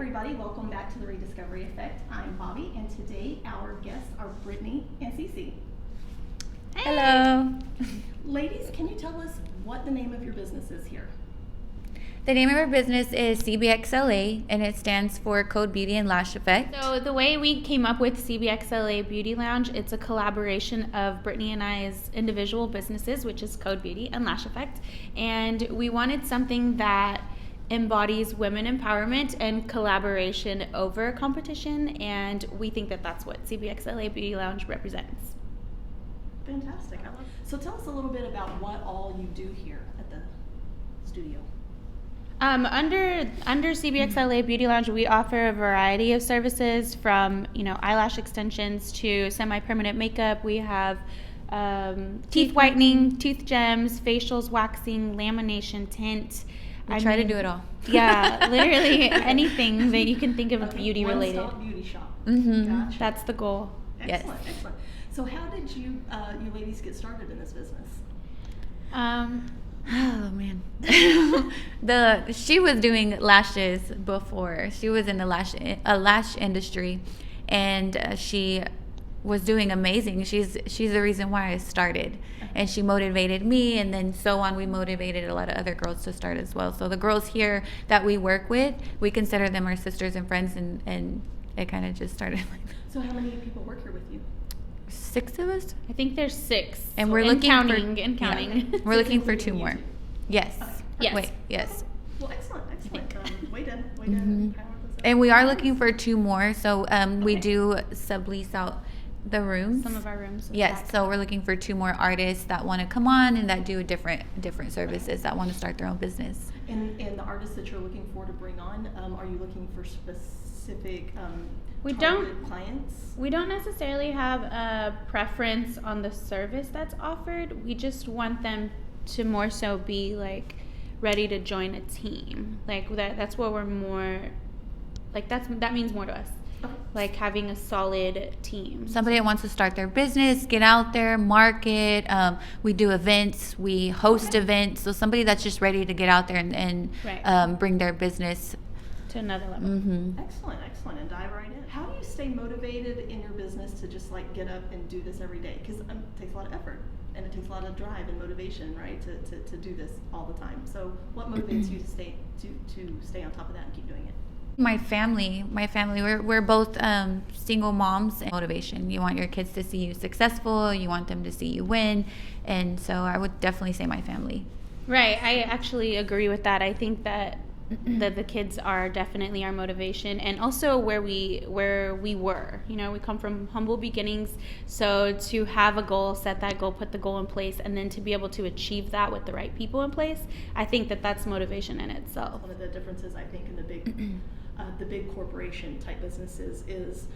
everybody, welcome back to the Rediscovery Effect. I'm Bobby, and today our guests are Brittany and CC. Hello. Ladies, can you tell us what the name of your business is here? The name of our business is CBXLA, and it stands for Code Beauty and Lash Effect. So the way we came up with CBXLA Beauty Lounge, it's a collaboration of Brittany and I's individual businesses, which is Code Beauty and Lash Effect. And we wanted something that embodies women empowerment and collaboration over competition, and we think that that's what CBXLA Beauty Lounge represents. Fantastic. I love it. So tell us a little bit about what all you do here at the studio. Under CBXLA Beauty Lounge, we offer a variety of services from, eyelash extensions to semi-permanent makeup. We have teeth whitening, tooth gems, facials, waxing, lamination, tint. We try to do it all. Yeah, literally anything that you can think of beauty related. One-stop beauty shop. Mm-hmm. Gotcha. That's the goal. Excellent, Yes. excellent. So how did you ladies get started in this business? Oh man. She was doing lashes before. She was in the lash industry, and she was doing amazing. She's the reason why I started, and she motivated me, and then so on. We motivated a lot of other girls to start as well. So the girls here that we work with, we consider them our sisters and friends, and it kind of just started like that. So how many people work here with you? 6 of us, I think there's 6. and we're and looking counting. Yeah, we're looking for 2 more. Yes. Yes. Wait. Yes. Well, excellent. Way done. Mhm. Power this up. And we are looking for 2 more. So we do sublease out the rooms. Some of our rooms. Yes. So we're looking for 2 more artists that want to come on and that do different services, that want to start their own business. And the artists that you're looking for to bring on, are you looking for specific targeted clients? We don't necessarily have a preference on the service that's offered. We just want them to more so be like ready to join a team. Like that's what we're more like. That means more to us. Okay. Like having a solid team. Somebody that wants to start their business, get out there, market. We do events, we host events. So somebody that's just ready to get out there and Right. Bring their business To another level. Mm-hmm. Excellent, and dive right in. How do you stay motivated in your business to just like get up and do this every day? Because it takes a lot of effort, and it takes a lot of drive and motivation, right, to do this all the time. So what motivates you to stay on top of that and keep doing it? My family, we're both single moms. And motivation. You want your kids to see you successful. You want them to see you win. And so I would definitely say my family. Right. I actually agree with that. I think that the kids are definitely our motivation, and also where we were. We come from humble beginnings, so to have a goal, set that goal, put the goal in place, and then to be able to achieve that with the right people in place, I think that that's motivation in itself. One of the differences I think in the big corporation type businesses is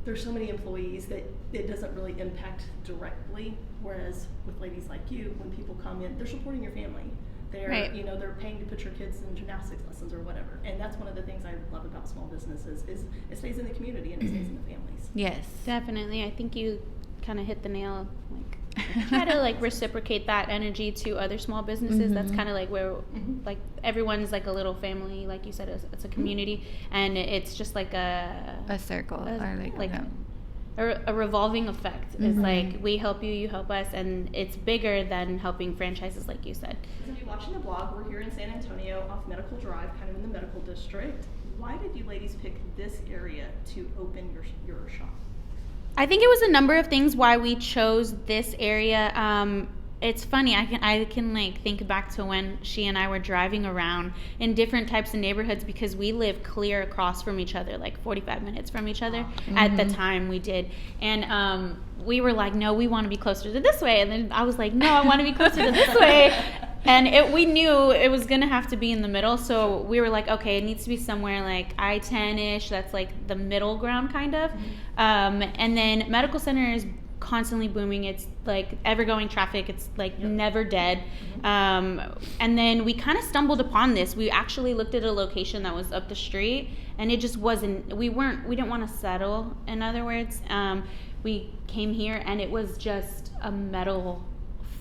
there's so many employees that it doesn't really impact directly, whereas with ladies like you, when people come in, they're supporting your family. They're, right. They're paying to put your kids in gymnastics lessons or whatever. And that's one of the things I love about small businesses is it stays in the community and it stays in the families. Yes. Definitely. I think you kind of hit the nail. Try to reciprocate that energy to other small businesses. Mm-hmm. That's kind of like where everyone's like a little family, like you said, it's a community, and it's just like a circle a revolving effect. Mm-hmm. It's like we help you, you help us, and it's bigger than helping franchises, like you said. So if you're watching the vlog, we're here in San Antonio off Medical Drive, kind of in the medical district. Why did you ladies pick this area to open your shop? I think it was a number of things why we chose this area. It's funny, I can think back to when she and I were driving around in different types of neighborhoods, because we live clear across from each other, like 45 minutes from each other. Mm-hmm. At the time we did. And we were like, no, we want to be closer to this way. And then I was like, no, I want to be closer to this way. And we knew it was going to have to be in the middle. So we were like, okay, it needs to be somewhere like I-10-ish. That's like the middle ground kind of. Mm-hmm. And then Medical Center is constantly booming. It's like ever-going traffic. It's like never dead. Mm-hmm. And then we kind of stumbled upon this. We actually looked at a location that was up the street, and it just wasn't. We didn't want to settle. In other words, we came here, and it was just a metal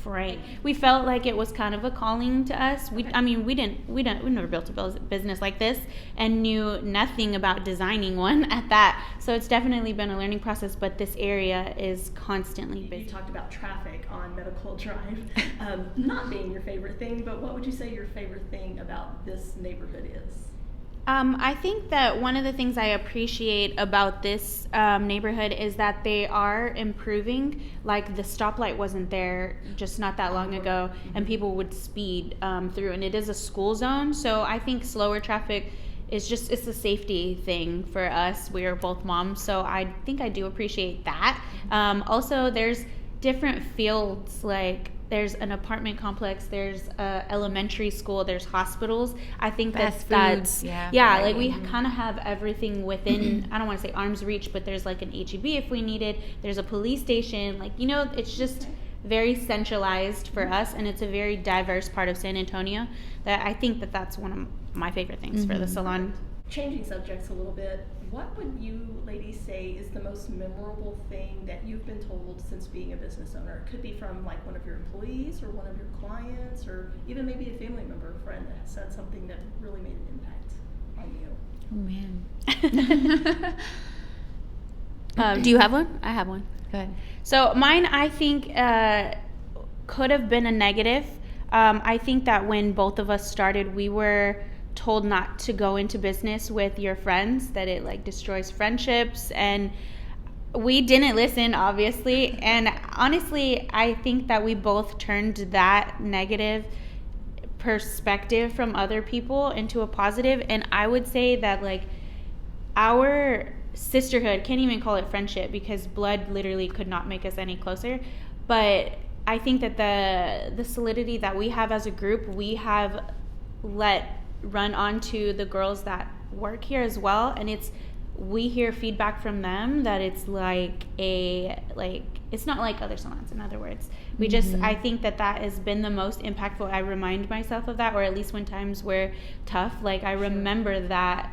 Right. We felt like it was kind of a calling to us. We never built a business like this and knew nothing about designing one at that. So it's definitely been a learning process, but this area is constantly busy. You talked about traffic on Medical Drive not being your favorite thing, but what would you say your favorite thing about this neighborhood is? I think that one of the things I appreciate about this neighborhood is that they are improving. Like the stoplight wasn't there just not that long ago, and people would speed through, and it is a school zone. So I think slower traffic is it's a safety thing for us. We are both moms, so I think I do appreciate that. Also, there's different fields, like there's an apartment complex, there's a elementary school, there's hospitals. I think that's right. Like we kind of have everything within I don't want to say arm's reach, but there's like an HEB if we need it. There's a police station, like, you know, it's just very centralized for us, and it's a very diverse part of San Antonio that I think that's one of my favorite things for the salon. Changing subjects a little bit, what would you ladies say is the most memorable thing that you've been told since being a business owner? It could be from like one of your employees or one of your clients, or even maybe a family member or friend that has said something that really made an impact on you. Oh man. Do you have one? I have one. Go ahead. So mine, I think, could have been a negative. I think that when both of us started, we were told not to go into business with your friends, that it like destroys friendships, and we didn't listen, obviously. And honestly, I think that we both turned that negative perspective from other people into a positive. And I would say that like our sisterhood, can't even call it friendship because blood literally could not make us any closer, but I think that the solidity that we have as a group, we have let run onto the girls that work here as well, and we hear feedback from them that it's it's not like other salons. In other words, we I think that has been the most impactful. I remind myself of that, or at least when times were tough, like I remember that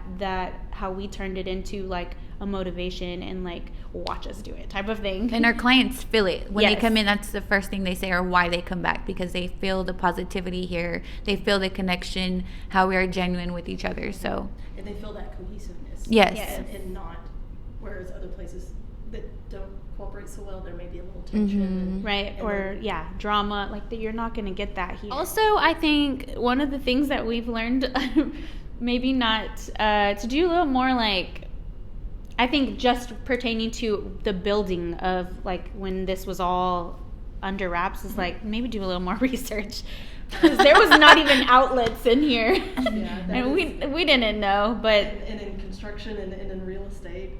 how we turned it into like a motivation and like watch us do it type of thing. And our clients feel it when Yes. they come in. That's the first thing they say, or why they come back, because they feel the positivity here, they feel the connection, how we are genuine with each other. So And they feel that cohesiveness. Yes. And not, whereas other places that don't cooperate so well, there may be a little tension. Right, and or then, drama, like that. You're not going to get that here. Also, I think one of the things that we've learned, maybe not to do a little more, like I think just pertaining to the building of like when this was all under wraps, is like maybe do a little more research, because there was not even outlets in here. Yeah, And we didn't know, but and in construction and in real estate,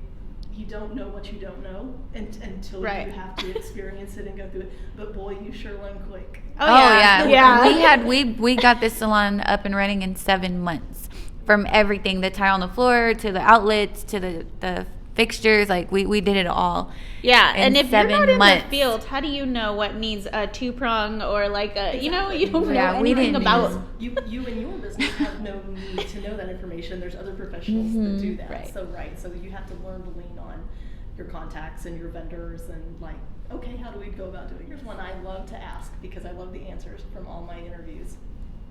you don't know what you don't know until Right. you have to experience it and go through it. But boy, you sure learn quick. Yeah. We got this salon up and running in 7 months. From everything, the tile on the floor to the outlets to the fixtures, like we did it all. Yeah, in and if you're 7 not in months. the field, how do you know what needs a 2-prong or like a, you don't know Yeah, we anything didn't about. You and your business have no need to know that information. There's other professionals that do that. Right. So you have to learn to lean on your contacts and your vendors and like, okay, how do we go about doing it? Here's one I love to ask because I love the answers from all my interviews.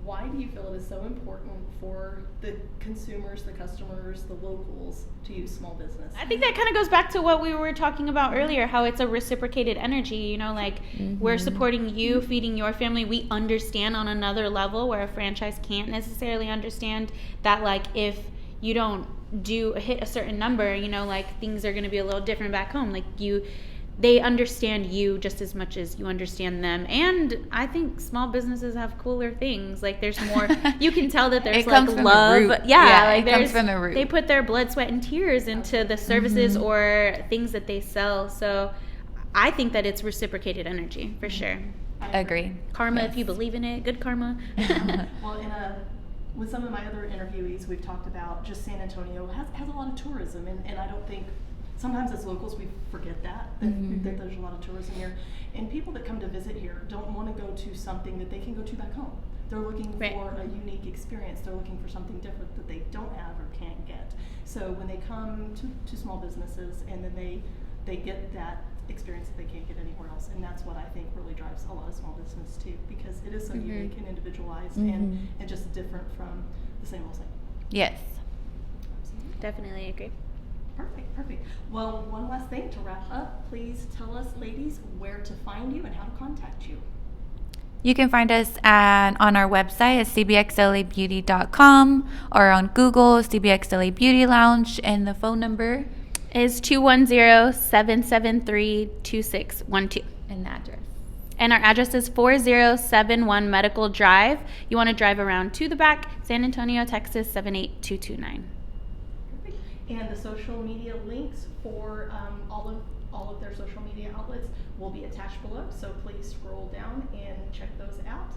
Why do you feel it is so important for the consumers, the customers, the locals to use small business? I think that kind of goes back to what we were talking about earlier, how it's a reciprocated energy, like we're supporting you, feeding your family. We understand on another level where a franchise can't necessarily understand that, like if you don't hit a certain number, like things are going to be a little different back home. Like they understand you just as much as you understand them. And I think small businesses have cooler things. Like there's more, you can tell that there's It like comes from the love. root. Like it comes from the root. They put their blood, sweat, and tears into the services or things that they sell. So I think that it's reciprocated energy for sure. Agree. Karma, Yes. if you believe in it, good karma. Well, with some of my other interviewees, we've talked about just San Antonio has a lot of tourism, and I don't think sometimes as locals we forget that there's a lot of tourism here, and people that come to visit here don't want to go to something that they can go to back home. They're looking for a unique experience. They're looking for something different that they don't have or can't get. So when they come to small businesses and then they get that experience that they can't get anywhere else. And that's what I think really drives a lot of small business too, because it is so unique and individualized and just different from the same old same. Yes. Absolutely. Definitely agree. Perfect. Well, one last thing to wrap up. Please tell us, ladies, where to find you and how to contact you. You can find us on our website at cbxlabeauty.com or on Google, CBXLA Beauty Lounge, and the phone number Is 210-773-2612. and the address. And our address is 4071 Medical Drive. You want to drive around to the back, San Antonio, Texas 78229. Perfect. And the social media links for all of their social media outlets will be attached below, so please scroll down and check those out.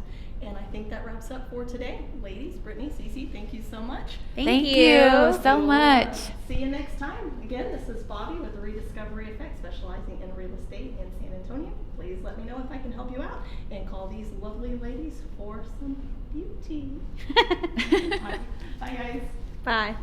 And I think that wraps up for today. Ladies, Brittany, CC, thank you so much. Thank you so We'll, much. See you next time. Again, this is Bobby with the Rediscovery Effect, specializing in real estate in San Antonio. Please let me know if I can help you out, and call these lovely ladies for some beauty. Bye, guys. Bye.